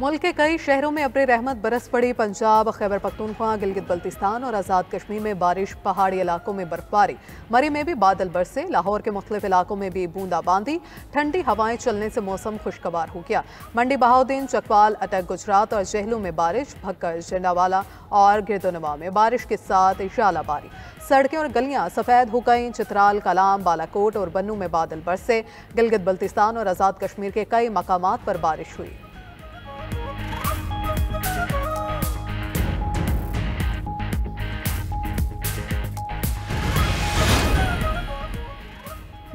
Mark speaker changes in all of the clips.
Speaker 1: मुल्क के कई शहरों में अब्र रहमत बरस पड़ी। पंजाब, खैबर पख्तूनख्वा, गिलगित बल्तिस्तान और आज़ाद कश्मीर में बारिश, पहाड़ी इलाकों में बर्फबारी। मरी में भी बादल बरसे। लाहौर के मुख्तलिफ इलाकों में भी बूंदाबांदी। ठंडी हवाएं चलने से मौसम खुशगवार हो गया। मंडी, बहाउद्दीन, चकवाल, अटक, गुजरात और जहलू में बारिश। भक्कर, जंडावाला और गिरदोनवा में बारिश के साथ इशालाबारी। सड़कें और गलियां सफेद हो गईं। चित्राल, कलाम, बालाकोट और बन्नू में बादल बरसे। गिलगित बल्तिस्तान और आज़ाद कश्मीर के कई मकामात पर बारिश हुई।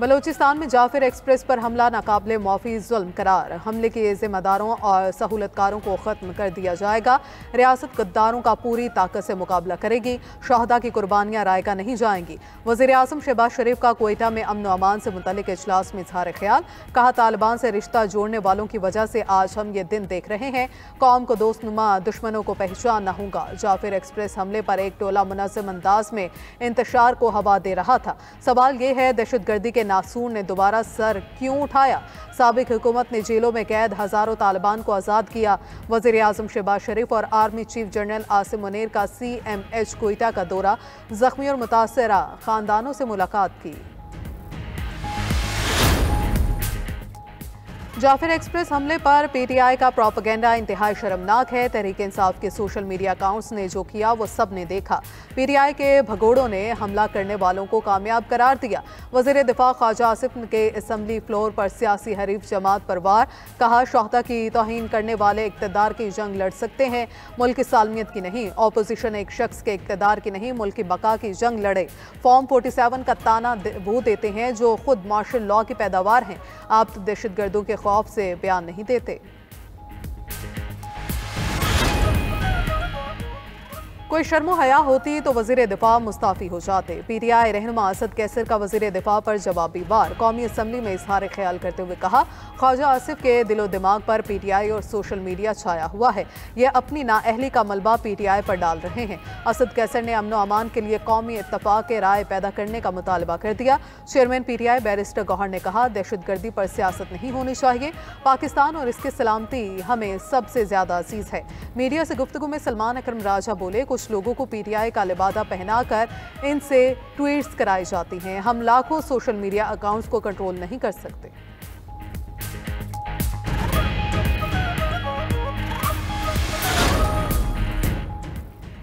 Speaker 1: बलोचिस्तान में जाफिर एक्सप्रेस पर हमला नाकाबिले माफी जुल्म करार। हमले के जिम्मेदारों और सहूलतकारों को खत्म कर दिया जाएगा। रियासत गद्दारों का पूरी ताकत से मुकाबला करेगी। शहदा की कुर्बानियां राय का नहीं जाएंगी। वज़ीर आज़म शहबाज शरीफ का कोयटा में अमन व अमान से मुतल्लिक इजलास में इजहार ख्याल। कहा, तालिबान से रिश्ता जोड़ने वालों की वजह से आज हम ये दिन देख रहे हैं। कौम को दोस्तनुमा, दुश्मनों को पहचानना होगा। जाफिर एक्सप्रेस हमले पर एक टोला मुनज़्ज़म अंदाज में इंतशार को हवा दे रहा था। सवाल ये है, दहशतगर्दी के नासूर ने दोबारा सर क्यों उठाया? साबिक हुकूमत ने जेलों में कैद हजारों तालिबान को आज़ाद किया। वज़ीर आज़म शहबाज शरीफ और army chief general Asim Munir का CMH कोयटा का दौरा। जख्मी और मुतासरा खानदानों से मुलाकात की। जाफिर एक्सप्रेस हमले पर PTI का प्रोपेगेंडा इंतहाई शर्मनाक है। तहरीक इंसाफ के सोशल मीडिया अकाउंट्स ने जो किया वो सब ने देखा। PTI के भगोड़ों ने हमला करने वालों को कामयाब करार दिया। वज़ीर दिफा ख्वाजा आसिफ के असम्बली फ्लोर पर सियासी हरीफ जमात पर वार। कहा, शोहदा की तौहीन करने वाले इक़्तिदार की जंग लड़ सकते हैं, मुल्क की सालमियत की नहीं। ऑपोजिशन एक शख्स के इक़्तिदार की नहीं, मुल्क की बका की जंग लड़े। फॉर्म 47 का ताना वो देते हैं जो खुद मार्शल लॉ की पैदावार हैं। आप तो दहशतगर्दों के खौफ से बयान नहीं देते। कोई शर्मो हया होती तो वज़ीर दिफा मुस्ताफ़ी हो जाते। PTI रहनुमा असद कैसर का वज़ीर दिफा पर जवाबी वार। कौमी असम्बली में इजहार ख्याल करते हुए कहा, ख्वाजा आसिफ के दिलो दिमाग पर PTI और सोशल मीडिया छाया हुआ है। यह अपनी नाअहली का मलबा PTI पर डाल रहे हैं। असद कैसर ने अमन अमान के लिए कौमी इत्तफाक के राय पैदा करने का मुतालबा कर दिया। चेयरमैन PTI बैरिस्टर गौहर ने कहा, दहशतगर्दी पर सियासत नहीं होनी चाहिए। पाकिस्तान और इसकी सलामती हमें सबसे ज्यादा अजीज है। मीडिया से गुफ्तगू में सलमान अकरम राजा बोले, कुछ लोगों को PTI का लिबादा पहनाकर इनसे ट्वीट्स कराई जाती हैं। हम लाखों सोशल मीडिया अकाउंट्स को कंट्रोल नहीं कर सकते।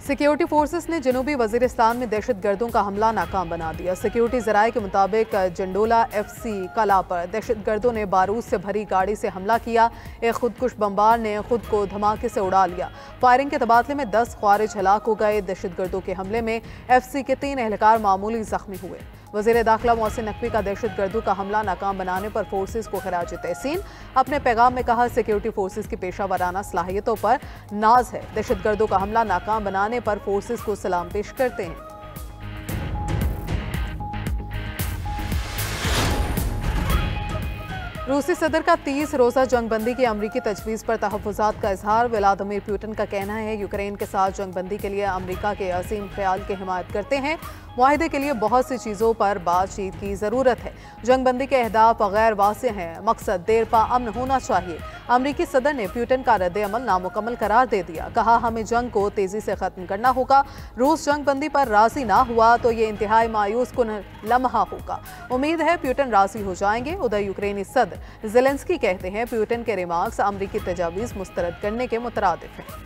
Speaker 1: सिक्योरिटी फोर्सेस ने जनूबी वजीरिस्तान में दहशतगर्दों का हमला नाकाम बना दिया। सिक्योरिटी ज़राए के मुताबिक जंडोला FC कला पर दहशतगर्दों ने बारूद से भरी गाड़ी से हमला किया। एक खुदकुश बमबार ने खुद को धमाके से उड़ा लिया। फायरिंग के तबादले में 10 ख्वारिज हलाक हो गए। दहशतगर्दों के हमले में FC के 3 एहलकार मामूली जख्मी हुए। वज़ीर दाखिला मोहसिन नकवी का दहशतगर्दों का हमला नाकाम बनाने पर फोर्सेस को खराज तहसीन। अपने पैगाम में कहा, सिक्योरिटी फोर्सेस की पेशा वराना सलाहियतों पर नाज है। दहशतगर्दों का हमला नाकाम बनाने पर फोर्सेस को सलाम पेश करते हैं। रूसी सदर का 30 रोज़ा जंगबंदी की अमरीकी तजवीज़ पर तहफ़्फ़ुज़ात का इजहार। व्लादिमीर पुतिन का कहना है, यूक्रेन के साथ जंगबंदी के लिए अमरीका के अज़ीम ख्याल की हिमायत करते हैं। मुआहिदे के लिए बहुत सी चीज़ों पर बातचीत की ज़रूरत है। जंगबंदी के अहदाफ गैर वाज़ेह हैं। मकसद देर पा अमन होना चाहिए। अमरीकी सदर ने पुतिन का रद्द अमल नामुकम्मल करार दे दिया। कहा, हमें जंग को तेज़ी से ख़त्म करना होगा। रूस जंगबंदी पर राज़ी ना हुआ तो ये इंतहाई मायूस कुन लम्हा होगा। उम्मीद है पुतिन राज़ी हो जाएंगे। उधर यूक्रेनी सदर ज़ेलेंस्की कहते हैं, पुतिन के रिमार्क्स अमरीकी तजावीज़ मुस्तरद करने के मुतरादिफ हैं।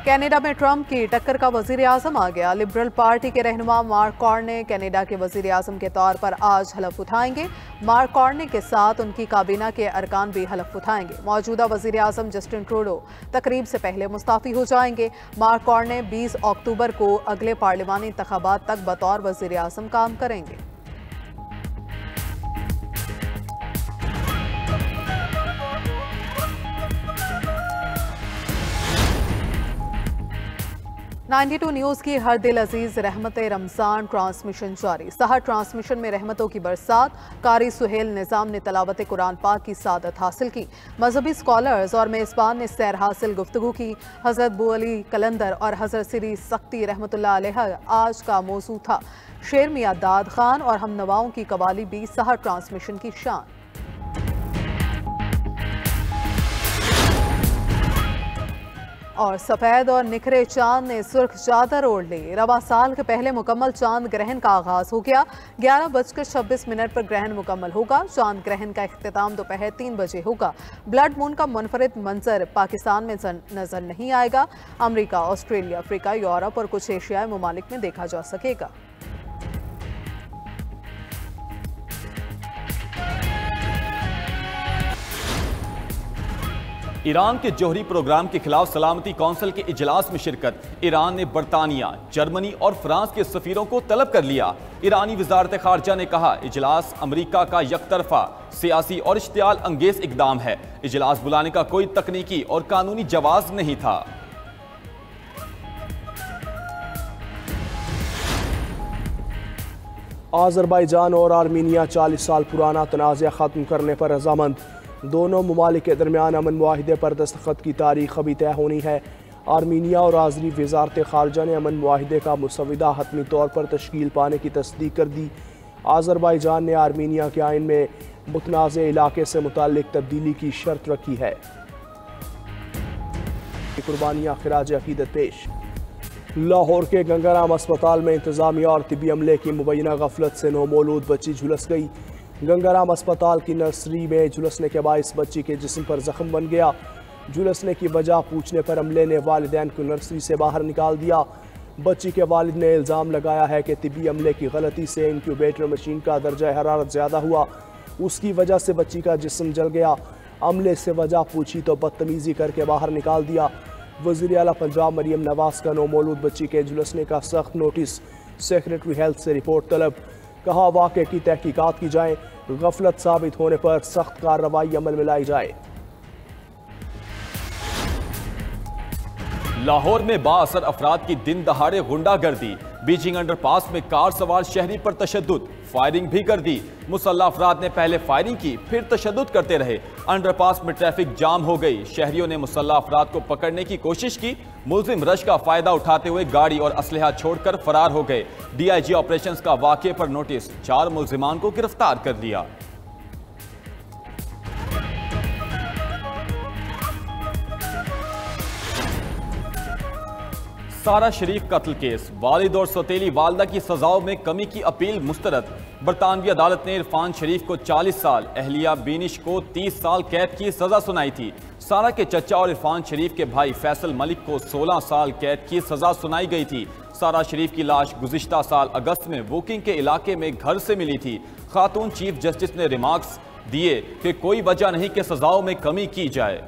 Speaker 1: कनाडा में ट्रंप की टक्कर का वज़ीर आज़म आ गया। लिबरल पार्टी के रहनुमा मार्क कार्ने कनाडा के वज़ीर आज़म के तौर पर आज हलफ उठाएंगे। मार्क कार्ने के साथ उनकी काबीना के अरकान भी हलफ उठाएंगे। मौजूदा वज़ीर आज़म जस्टिन ट्रूडो तकरीब से पहले मुस्ताफ़ी हो जाएंगे। मार्क कार्ने 20 अक्टूबर को अगले पार्लिमानी इंतखाबात तक बतौर वज़ीर आज़म काम करेंगे। 92 न्यूज़ की हर दिल अजीज रहमत रमज़ान ट्रांसमिशन जारी। सहर ट्रांसमिशन में रहमतों की बरसात। कारी सुहेल निज़ाम ने तलावत कुरान पाक की सादत हासिल की। मजहबी स्कॉलर्स और मेज़बान ने सैर हासिल गुफ्तगू की। हज़रत बू अली कलंदर और हज़रत सिरी सख्ती रहमतुल्लाह अलैह आज का मौजू था। शेर मियां दाद खान और हम नवाओं की कवाली भी सहर ट्रांसमिशन की शान। और सफेद और निखरे चांद ने सुर्ख चादर ओढ़ ली। रवा साल के पहले मुकम्मल चांद ग्रहण का आगाज हो गया। 11:26 पर ग्रहण मुकम्मल होगा। चांद ग्रहण का इख्तिताम दोपहर 3 बजे होगा। ब्लड मून का मुनफरिद मंजर पाकिस्तान में नजर नहीं आएगा। अमेरिका, ऑस्ट्रेलिया, अफ्रीका, यूरोप और कुछ एशियाई ममालिक में देखा जा सकेगा।
Speaker 2: ईरान के जौहरी प्रोग्राम के खिलाफ सलामती कौंसिल के इजलास में शिरकत। ईरान ने बरतानिया, जर्मनी और फ्रांस के सफीरों को तलब कर लिया। ईरानी वजारत खारजा ने कहा, इजलास अमरीका का यकतरफा सियासी और इश्तियाल अंगेज इकदाम है। इजलास बुलाने का कोई तकनीकी और कानूनी जवाज नहीं था।
Speaker 3: आज़रबाईजान और आर्मीनिया 40 साल पुराना तनाज़ा ख़त्म करने पर रजामंद। दोनों ममालिक के दरमियान अमन मुआहिदे पर दस्तखत की तारीख अभी तय होनी है। आर्मीनिया और आज़री वजारत खारजा ने अमन मुआहिदे का मुसविदा हतमी तौर पर तश्कील पाने की तस्दीक कर दी। आज़रबाईजान ने आर्मीनिया के आइन में मुतनाज़ इलाके से मुताल्लिक तब्दीली की शर्त रखी है। कुर्बानियाँ खिराज अकीदत पेश। लाहौर के गंगाराम अस्पताल में इंतजामिया और तिबी अमले की मुबैना गफलत से नौमौलूद बच्ची झुलस गई। गंगाराम अस्पताल की नर्सरी में झुलसने के बायस बच्ची के जिस्म पर जख्म बन गया। झुलसने की वजह पूछने पर अमले ने वालिदैन को नर्सरी से बाहर निकाल दिया। बच्ची के वालिद ने इल्ज़ाम लगाया है कि तिबी अमले की गलती से इंक्यूबेटर मशीन का दर्जा हरारत ज़्यादा हुआ, उसकी वजह से बच्ची का जिस्म जल गया। अमले से वजह पूछी तो बदतमीज़ी करके बाहर निकाल दिया। वज़ीर आला पंजाब मरियम नवाज का नौमौलूद बच्ची के झुलसने का सख्त नोटिस। सेक्रेटरी हेल्थ से रिपोर्ट तलब। कहा, वाक़े की तहकीकात की जाए, गफलत साबित होने पर सख्त कार्रवाई अमल में लाई जाए।
Speaker 2: लाहौर में बाअसर अफराद की दिन दहाड़े गुंडागर्दी। बीजिंग अंडरपास में कार सवार शहरी पर तशद्दुद, फायरिंग भी कर दी। मुसल्ला अफराद ने पहले फायरिंग की, फिर तशद्दुद करते रहे। अंडरपास में ट्रैफिक जाम हो गई। शहरियों ने मुसल्ला अफराद को पकड़ने की कोशिश की। मुल्जिम रश का फायदा उठाते हुए गाड़ी और असलहा छोड़कर फरार हो गए। डीआईजी ऑपरेशंस का वाक़े पर नोटिस, 4 मुल्जिमान को गिरफ्तार कर लिया। सारा शरीफ कत्ल केस, वालिद और सौतेली वालदा की सजाओं में कमी की अपील मुस्तरद। बरतानवी अदालत ने इरफान शरीफ को 40 साल, अहलिया बीनिश को 30 साल कैद की सजा सुनाई थी। सारा के चचा और इरफान शरीफ के भाई फैसल मलिक को 16 साल कैद की सजा सुनाई गई थी। सारा शरीफ की लाश गुज़िश्ता साल अगस्त में वोकिंग के इलाके में घर से मिली थी। खातून चीफ जस्टिस ने रिमार्क्स दिए कि कोई वजह नहीं कि सजाओं में कमी की जाए।